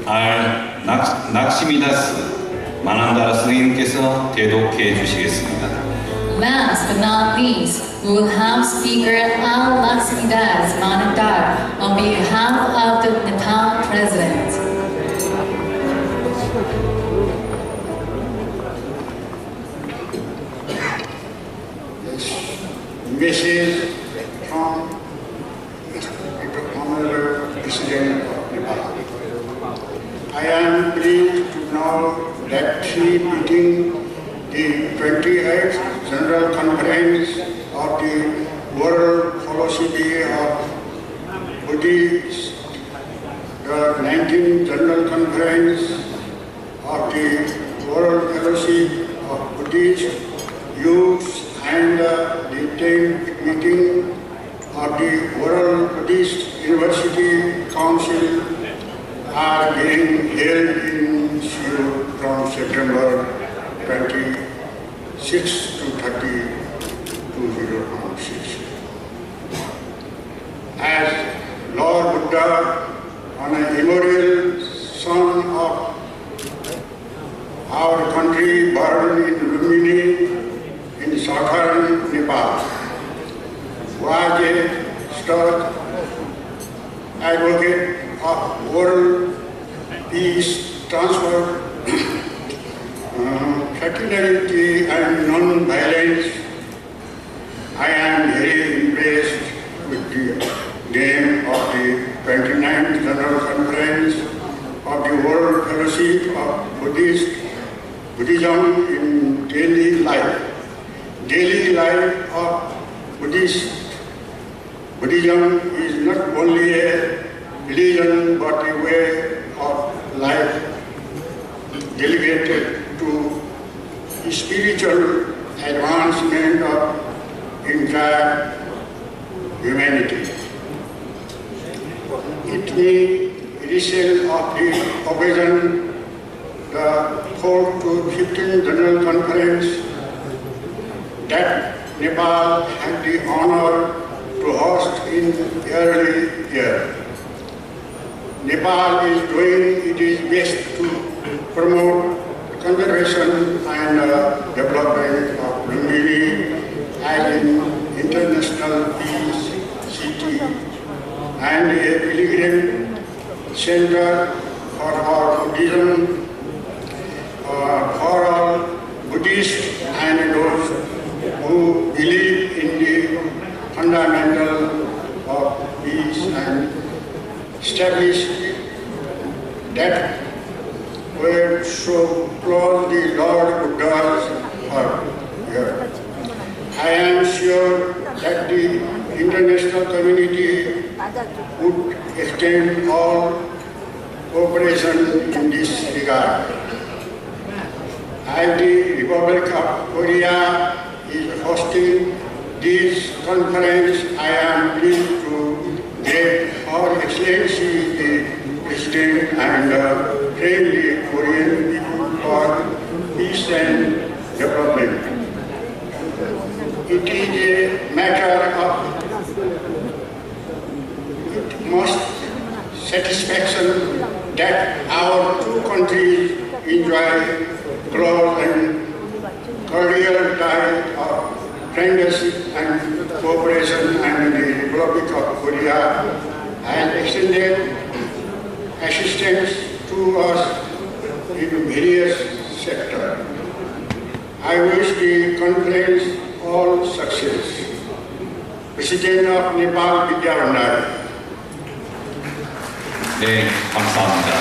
알 낙심이다스 마난다라 스님께서 대독해 주시겠습니다. Last but not least, we will have Speaker Al Laksmidas Manandar on behalf of the Nepal President. Message from Honorable President of Nepal. I am pleased to know that he meeting the 28th General Conference of the World Philosophy of Buddhists, the 19th General Conference of the World Fellowship of Buddhist Youths and the 10th meeting of the World Buddhist University Council are being held in Seoul from September 26 to 30, 2006. As Lord Buddha, on a immortal son of our country, born in Lumini, in southern Nepal, was a stout advocate of world peace, transfer, fraternity and non-violence. I am very impressed with the name of the 29th General Conference of the World Fellowship of Buddhism in daily life. Daily life of Buddhism is not only a religion but a way of life delegated to spiritual advancement of entire humanity. It may result of the occasion, the 4th to 15th General Conference that Nepal had the honor to host in early year. Nepal is doing its best to promote conservation and development of Lumbini as an international peace city and a pilgrim center for our Buddhism, for all Buddhists and those who believe in the fundamental of peace and establish that were so close the Lord Buddha's heart here. I am sure that the international community would extend all cooperation in this regard. As the Republic of Korea is hosting this conference, I am pleased to greet Her Excellency the President and friendly Korean people for peace and development. It is a matter of utmost satisfaction that our two countries enjoy close and cordial ties of friendship and cooperation, and the Republic of Korea has extended assistance to us in various sectors. I wish the conference all success. President of Nepal, Vidya Bhandari. 네, 감사합니다.